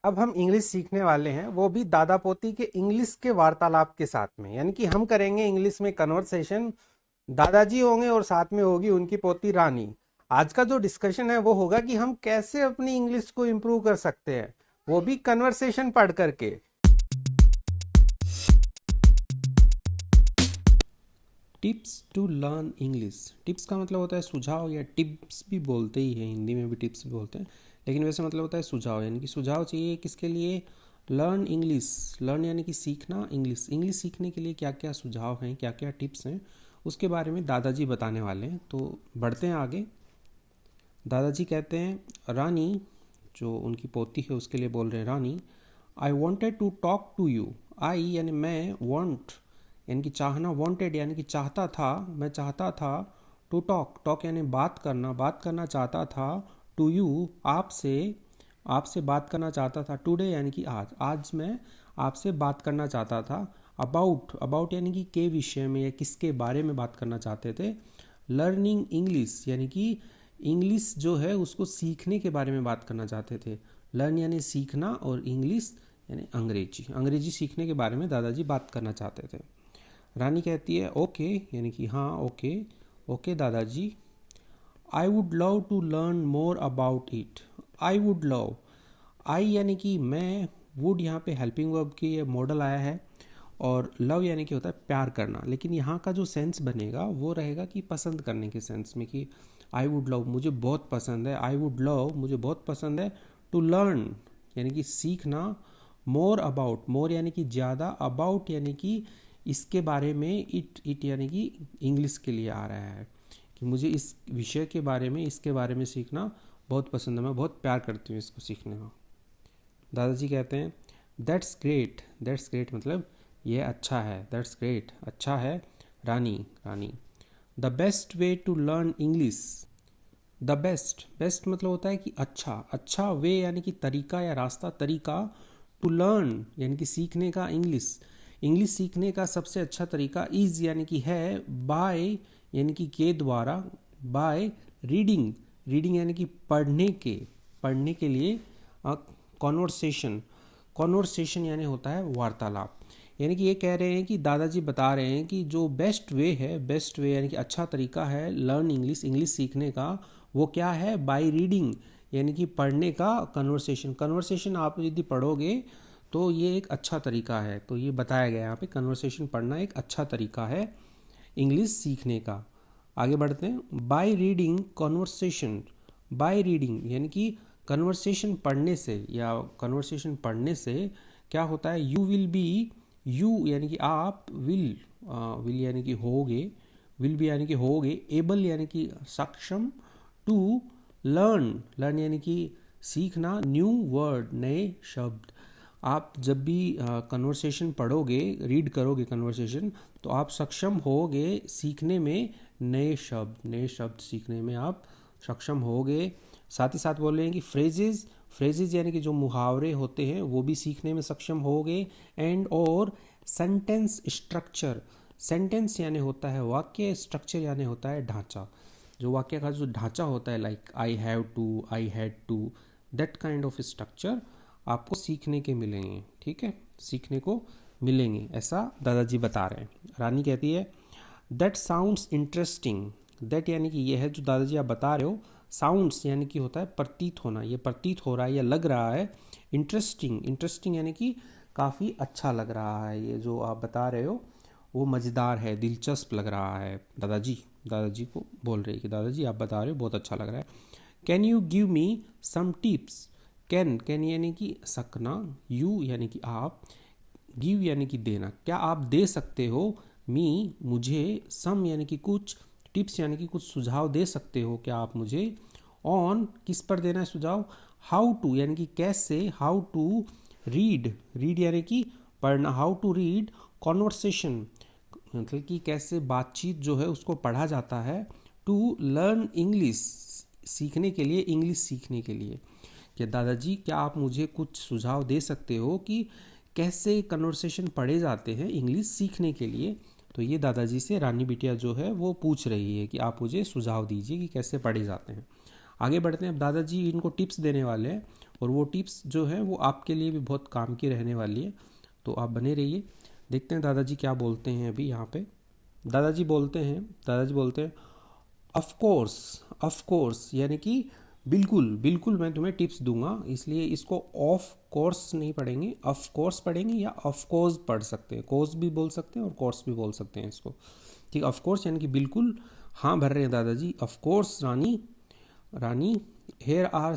अब हम इंग्लिश सीखने वाले हैं, वो भी दादा पोती के इंग्लिश के वार्तालाप के साथ में। यानी कि हम करेंगे इंग्लिश में कन्वर्सेशन, दादाजी होंगे और साथ में होगी उनकी पोती रानी। आज का जो डिस्कशन है वो होगा कि हम कैसे अपनी इंग्लिश को इम्प्रूव कर सकते हैं, वो भी कन्वर्सेशन पढ़ करके। Tips to learn English. Tips का मतलब होता है सुझाव, या टिप्स भी बोलते ही हैं, हिंदी में भी टिप्स भी बोलते हैं, लेकिन वैसे मतलब होता है सुझाव। यानी कि सुझाव चाहिए किसके लिए? Learn English. लर्न यानी कि सीखना इंग्लिश। इंग्लिश सीखने के लिए क्या क्या सुझाव हैं, क्या क्या टिप्स हैं, उसके बारे में दादाजी बताने वाले हैं। तो बढ़ते हैं आगे। दादाजी कहते हैं, रानी, जो उनकी पोती है उसके लिए बोल रहे हैं, Rani, I wanted to talk to you. I यानी मैं, वॉन्ट यानी कि चाहना, वॉन्टेड यानी कि चाहता था, मैं चाहता था, टू टॉक, टॉक यानी बात करना, बात करना चाहता था, टू यू आपसे, आपसे बात करना चाहता था, टुडे यानी कि आज, आज मैं आपसे बात करना चाहता था, अबाउट, अबाउट यानी कि के विषय में या किसके बारे में बात करना चाहते थे, लर्निंग इंग्लिश यानी कि इंग्लिश जो है उसको सीखने के बारे में बात करना चाहते थे। लर्न यानी सीखना और इंग्लिश यानी अंग्रेजी, अंग्रेजी सीखने के बारे में दादाजी बात करना चाहते थे। रानी कहती है ओके यानी कि हाँ ओके, ओके दादाजी। I would love to learn more about it. I would love, I यानी कि मैं, वुड यहाँ पे हेल्पिंग वर्ब की ये मॉडल आया है, और लव यानी कि होता है प्यार करना, लेकिन यहाँ का जो सेंस बनेगा वो रहेगा कि पसंद करने के सेंस में, कि आई वुड लव मुझे बहुत पसंद है, आई वुड लव मुझे बहुत पसंद है, टू लर्न यानी कि सीखना, मोर अबाउट, मोर यानी कि ज़्यादा, अबाउट यानी कि इसके बारे में, इट यानी कि इंग्लिश के लिए आ रहा है कि मुझे इस विषय के बारे में, इसके बारे में सीखना बहुत पसंद है, मैं बहुत प्यार करती हूँ इसको सीखने में। दादाजी कहते हैं दैट्स ग्रेट, दैट्स ग्रेट मतलब ये अच्छा है, दैट्स ग्रेट अच्छा है। Rani, Rani, the best way to learn English. The best, best मतलब होता है कि अच्छा, अच्छा वे यानी कि तरीका या रास्ता, तरीका, टू लर्न यानी कि सीखने का इंग्लिश, इंग्लिश सीखने का सबसे अच्छा तरीका, इज यानी कि है, बाय यानी कि के द्वारा, बाय रीडिंग, रीडिंग यानी कि पढ़ने के, पढ़ने के लिए, कॉन्वर्सेशन, कॉन्वर्सेशन यानी होता है वार्तालाप। यानी कि ये कह रहे हैं कि दादाजी बता रहे हैं कि जो बेस्ट वे है, बेस्ट वे यानी कि अच्छा तरीका है लर्न इंग्लिश, इंग्लिश सीखने का, वो क्या है? बाय रीडिंग यानी कि पढ़ने का, कन्वर्सेशन, कन्वर्सेशन आप यदि पढ़ोगे तो ये एक अच्छा तरीका है। तो ये बताया गया यहाँ पे, कन्वर्सेशन पढ़ना एक अच्छा तरीका है इंग्लिश सीखने का। आगे बढ़ते हैं। By reading conversation, by reading यानी कि कन्वर्सेशन पढ़ने से, या कन्वर्सेशन पढ़ने से क्या होता है? यू विल बी, यू यानी कि आप, विल, विल यानी कि होगे, विल बी यानी कि होगे, एबल यानी कि सक्षम, टू लर्न, लर्न यानी कि सीखना, न्यू वर्ड नए शब्द। आप जब भी कन्वर्सेशन पढ़ोगे, रीड करोगे कन्वर्सेशन, तो आप सक्षम होगे सीखने में नए शब्द, नए शब्द सीखने में आप सक्षम होगे। साथ ही साथ बोल रहे हैं कि फ्रेजेस, फ्रेजेस यानी कि जो मुहावरे होते हैं वो भी सीखने में सक्षम होगे। एंड और सेंटेंस स्ट्रक्चर, सेंटेंस यानी होता है वाक्य, स्ट्रक्चर यानी होता है ढांचा, जो वाक्य का जो ढांचा होता है, like I have to, I had to, that kind of structure आपको सीखने के मिलेंगे। ठीक है, सीखने को मिलेंगे, ऐसा दादाजी बता रहे हैं। रानी कहती है दैट साउंड्स इंटरेस्टिंग। दैट यानी कि ये है जो दादाजी आप बता रहे हो, साउंड्स यानी कि होता है प्रतीत होना, ये प्रतीत हो रहा है या लग रहा है। इंटरेस्टिंग, इंटरेस्टिंग यानी कि काफ़ी अच्छा लग रहा है, ये जो आप बता रहे हो वो मज़ेदार है, दिलचस्प लग रहा है। दादाजी, दादाजी को बोल रहे हैं कि दादाजी आप बता रहे हो बहुत अच्छा लग रहा है। Can you give me some tips. Can, can यानी कि सकना, यू यानी कि आप, गिव यानी कि देना, क्या आप दे सकते हो, मी मुझे, सम यानी कि कुछ, टिप्स यानी कि कुछ सुझाव दे सकते हो क्या आप मुझे, ऑन किस पर देना है सुझाव, हाउ टू यानी कि कैसे, हाउ टू रीड, रीड यानी कि पढ़ना, हाउ टू रीड कॉन्वर्सेशन मतलब कि कैसे बातचीत जो है उसको पढ़ा जाता है, टू लर्न इंग्लिश सीखने के लिए, इंग्लिश सीखने के लिए। कि दादाजी क्या आप मुझे कुछ सुझाव दे सकते हो कि कैसे कन्वर्सेशन पढ़े जाते हैं इंग्लिश सीखने के लिए। तो ये दादाजी से रानी बिटिया जो है वो पूछ रही है कि आप मुझे सुझाव दीजिए कि कैसे पढ़े जाते हैं। आगे बढ़ते हैं। अब दादाजी इनको टिप्स देने वाले हैं और वो टिप्स जो है वो आपके लिए भी बहुत काम की रहने वाली है, तो आप बने रहिए। देखते हैं दादाजी क्या बोलते हैं अभी यहाँ पे। दादाजी बोलते हैं ऑफ कोर्स यानी कि बिल्कुल बिल्कुल मैं तुम्हें टिप्स दूंगा, इसलिए इसको ऑफ कोर्स नहीं पढ़ेंगे, ऑफ कोर्स पढ़ेंगे, या ऑफ कोर्स पढ़ सकते हैं, कोर्स भी बोल सकते हैं और कोर्स भी बोल सकते हैं इसको। ठीक, ऑफ कोर्स यानी कि बिल्कुल हाँ भर रहे हैं दादाजी। Of course Rani here are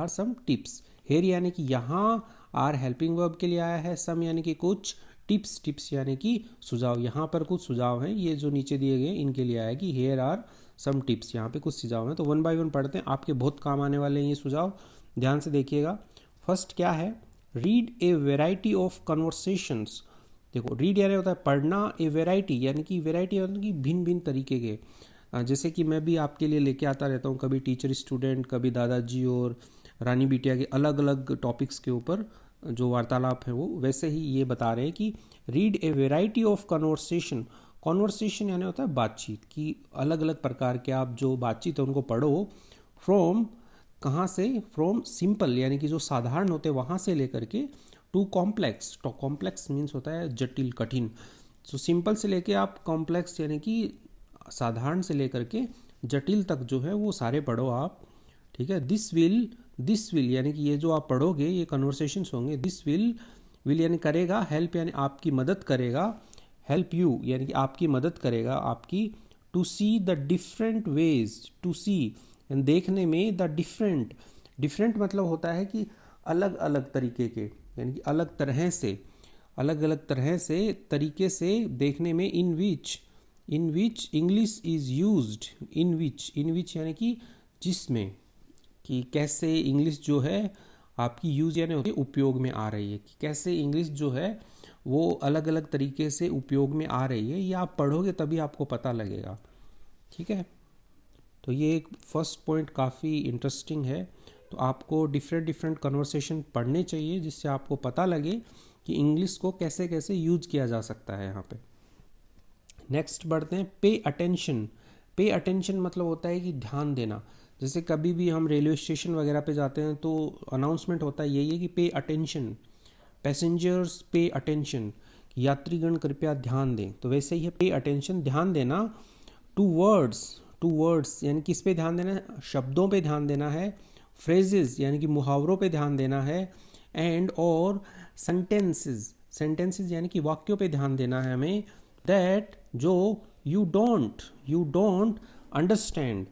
some tips. Here यानी कि यहाँ, आर हेल्पिंग वर्ब के लिए आया है, सम यानी कि कुछ, टिप्स यानी कि सुझाव, यहाँ पर कुछ सुझाव हैं, ये जो नीचे दिए गए इनके लिए आया कि हेयर आर सम टिप्स, यहाँ पे कुछ सुझाव हैं। तो वन बाय वन पढ़ते हैं, आपके बहुत काम आने वाले हैं ये सुझाव, ध्यान से देखिएगा। फर्स्ट क्या है, read a variety of conversations. देखो रीड यानी होता है पढ़ना, ए वेराइटी यानी कि भिन्न भिन्न तरीके के, जैसे कि मैं भी आपके लिए लेके आता रहता हूँ, कभी टीचर स्टूडेंट, कभी दादाजी और रानी बिटिया के अलग अलग टॉपिक्स के ऊपर जो वार्तालाप है वो, वैसे ही ये बता रहे हैं कि read a variety of conversation यानी होता है बातचीत की, अलग अलग प्रकार के आप जो बातचीत है उनको पढ़ो। फ्रॉम कहाँ से, फ्रॉम सिंपल यानी कि जो साधारण होते हैं वहाँ से लेकर के टू कॉम्प्लेक्स, तो कॉम्प्लेक्स मीन्स होता है जटिल कठिन, तो सिंपल से लेके आप कॉम्प्लेक्स यानी कि साधारण से लेकर के जटिल तक जो है वो सारे पढ़ो आप। ठीक है, दिस विल यानी कि ये जो आप पढ़ोगे ये कन्वर्सेशंस होंगे, दिस विल यानी करेगा, हेल्प यानी आपकी मदद करेगा, हेल्प यू यानी कि आपकी मदद करेगा आपकी, to see the different ways, to see यानी देखने में, द डिफरेंट मतलब होता है कि अलग अलग तरीके के, यानी कि अलग अलग तरह से तरीके से देखने में, इन विच इंग्लिश इज़ यूज्ड, इन विच यानी कि जिसमें, कि कैसे इंग्लिश जो है आपकी यूज यानी होती है उपयोग में आ रही है, कि कैसे इंग्लिश जो है वो अलग अलग तरीके से उपयोग में आ रही है, ये आप पढ़ोगे तभी आपको पता लगेगा। ठीक है, तो ये एक फर्स्ट पॉइंट काफ़ी इंटरेस्टिंग है, तो आपको डिफरेंट कन्वर्सेशन पढ़ने चाहिए जिससे आपको पता लगे कि इंग्लिश को कैसे कैसे यूज किया जा सकता है यहाँ पे। नेक्स्ट बढ़ते हैं, पे अटेंशन मतलब होता है कि ध्यान देना। जैसे कभी भी हम रेलवे स्टेशन वगैरह पे जाते हैं तो अनाउंसमेंट होता है यही है कि pay attention, passengers pay attention, यात्रीगण कृपया ध्यान दें, तो वैसे ही है पे अटेंशन, ध्यान देना। टू वर्ड्स यानी किस पे ध्यान देना है, शब्दों पे ध्यान देना है, फ्रेजेस यानी कि मुहावरों पे ध्यान देना है, एंड और सेंटेंसेस यानी कि वाक्यों पे ध्यान देना है हमें, दैट जो यू डोंट अंडरस्टैंड,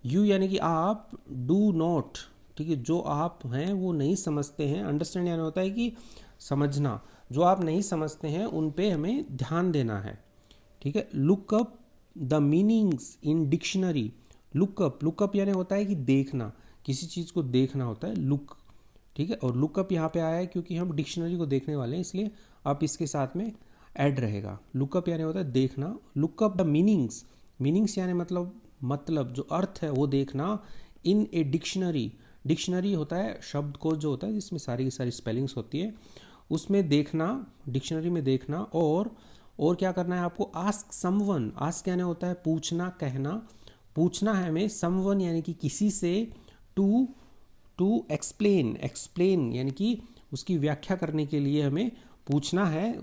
यू यानी कि आप, डू नॉट, ठीक है, जो आप हैं वो नहीं समझते हैं, अंडरस्टैंड यानी होता है कि समझना, जो आप नहीं समझते हैं उन पे हमें ध्यान देना है। ठीक है, look up the meanings in dictionary, lookup यानी होता है कि देखना, किसी चीज़ को देखना होता है लुक। ठीक है, और लुकअप यहाँ पे आया है क्योंकि हम डिक्शनरी को देखने वाले हैं, इसलिए आप इसके साथ में ऐड रहेगा। लुकअप यानी होता है देखना, लुकअप द मीनिंग्स यानी मतलब जो अर्थ है वो देखना, इन ए डिक्शनरी होता है शब्दकोश जो होता है जिसमें सारी की सारी स्पेलिंग्स होती है, उसमें देखना, डिक्शनरी में देखना। और क्या करना है आपको, आस्क समवन, आस्क यानी होता है पूछना, कहना, पूछना है हमें, समवन यानी कि किसी से, टू एक्सप्लेन यानी कि उसकी व्याख्या करने के लिए हमें पूछना है,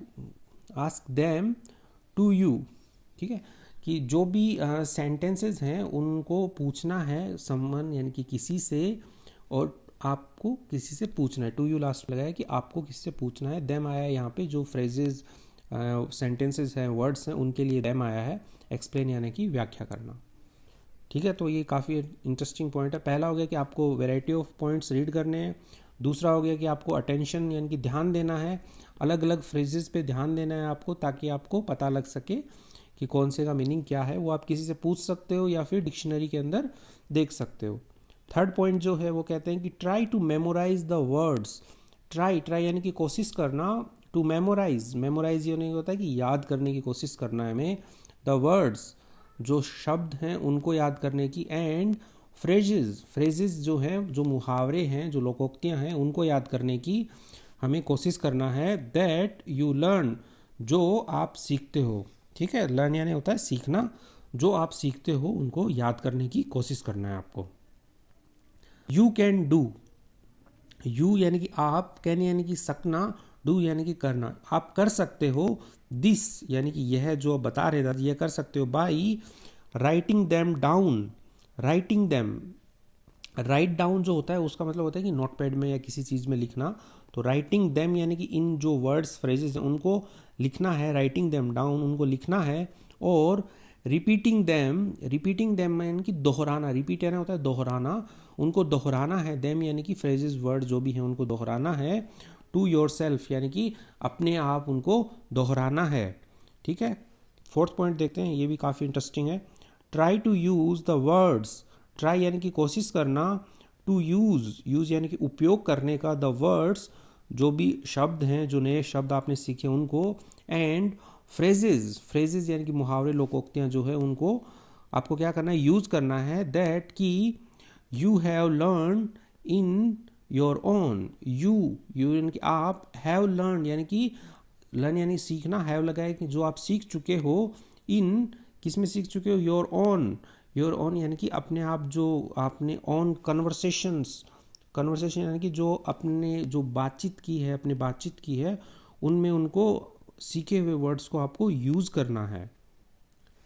आस्क देम टू यू। ठीक है, कि जो भी सेंटेंसेस हैं उनको पूछना है, समवन यानी कि किसी से, और आपको किसी से पूछना है, टू यू लास्ट लगाया कि आपको किसी से पूछना है, देम आया है यहाँ पे, जो फ्रेजेस सेंटेंसेस हैं, वर्ड्स हैं, उनके लिए देम आया है, एक्सप्लेन यानी कि व्याख्या करना। ठीक है, तो ये काफ़ी इंटरेस्टिंग पॉइंट है। पहला हो गया कि आपको वैरायटी ऑफ पॉइंट्स रीड करने हैं, दूसरा हो गया कि आपको अटेंशन यानी कि ध्यान देना है, अलग अलग फ्रेजेस पे ध्यान देना है आपको, ताकि आपको पता लग सके कि कौन से का मीनिंग क्या है, वो आप किसी से पूछ सकते हो या फिर डिक्शनरी के अंदर देख सकते हो। थर्ड पॉइंट जो है वो कहते हैं कि try to memorise the words, try यानी कि कोशिश करना, टू मेमोराइज यानी होता है कि याद करने की कोशिश करना है हमें, द वर्ड्स जो शब्द हैं उनको याद करने की, एंड फ्रेजेस जो हैं, जो मुहावरे हैं, जो लोकोक्तियाँ हैं, उनको याद करने की हमें कोशिश करना है, दैट यू लर्न जो आप सीखते हो। ठीक है, लर्न यानी होता है सीखना, जो आप सीखते हो उनको याद करने की कोशिश करना है आपको। यू कैन यू यानी कि आप, कैन यानी कि सकना, डू यानी कि करना। आप कर सकते हो दिस यानी कि यह जो बता रहे थे, यह कर सकते हो by writing them down. Writing them, write down जो होता है उसका मतलब होता है कि नोट पैड में या किसी चीज़ में लिखना। तो राइटिंग देम यानी कि इन जो वर्ड्स फ्रेजेस हैं उनको लिखना है, राइटिंग देम डाउन उनको लिखना है। और रिपीटिंग देम यानी कि दोहराना, रिपीट यानी होता है दोहराना, उनको दोहराना है। देम यानी कि फ्रेजेस वर्ड जो भी हैं उनको दोहराना है। टू योर सेल्फ यानी कि अपने आप उनको दोहराना है। ठीक है, फोर्थ पॉइंट देखते हैं, ये भी काफ़ी इंटरेस्टिंग है। Try to use the words, try यानी कि कोशिश करना, टू यूज़ यानी कि उपयोग करने का, द वर्ड्स जो भी शब्द हैं, जो नए शब्द आपने सीखे उनको, एंड फ्रेजेस यानी कि मुहावरे लोकोक्तियाँ जो है उनको आपको क्या करना है, यूज़ करना है। दैट कि you have learn in your own, you यानी कि आप, हैव लर्न यानी कि लर्न यानी सीखना, हैव लगाए कि जो आप सीख चुके हो, इन किस में सीख चुके हो, योर ओन यानी कि अपने आप, जो आपने ऑन कन्वर्सेशन यानी कि जो अपने जो बातचीत की है, अपने बातचीत की है उनमें उनको सीखे हुए वर्ड्स को आपको यूज़ करना है।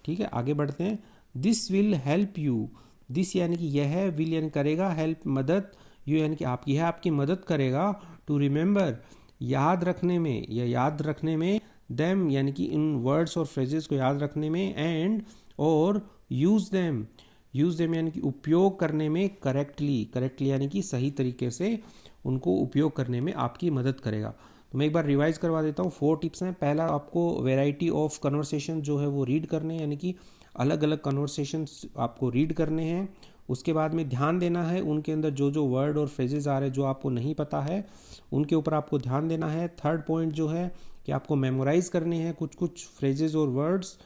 ठीक है, आगे बढ़ते हैं। This will help you, this यानी कि यह, विल यानी करेगा, हेल्प मदद, यू यानी कि आपकी, यह आपकी मदद करेगा। टू रिमेंबर याद रखने में या याद रखने में, देम यानी कि इन वर्ड्स और फ्रेजेस को याद रखने में, एंड और यूज़ देम यानी कि उपयोग करने में, करेक्टली यानी कि सही तरीके से उनको उपयोग करने में आपकी मदद करेगा। तो मैं एक बार रिवाइज करवा देता हूँ। 4 टिप्स हैं। पहला, आपको वैरायटी ऑफ कन्वर्सेशन जो है वो रीड करने हैं, यानी कि अलग अलग कन्वर्सेशंस आपको रीड करने हैं। उसके बाद में ध्यान देना है उनके अंदर जो जो वर्ड और फ्रेजेस आ रहे हैं जो आपको नहीं पता है उनके ऊपर आपको ध्यान देना है। थर्ड पॉइंट जो है कि आपको मेमोराइज करने हैं कुछ फ्रेजेस और वर्ड्स।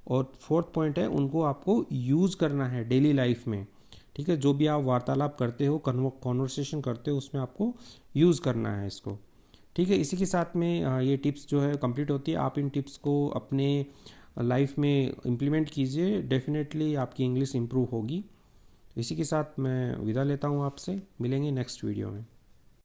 और फोर्थ पॉइंट है उनको आपको यूज़ करना है डेली लाइफ में। ठीक है, जो भी आप वार्तालाप करते हो, कन्वर्सेशन करते हो, उसमें आपको यूज़ करना है इसको। ठीक है, इसी के साथ में ये टिप्स जो है कंप्लीट होती है। आप इन टिप्स को अपने लाइफ में इम्प्लीमेंट कीजिए, डेफिनेटली आपकी इंग्लिश इम्प्रूव होगी। इसी के साथ मैं विदा लेता हूँ आपसे, मिलेंगे नेक्स्ट वीडियो में।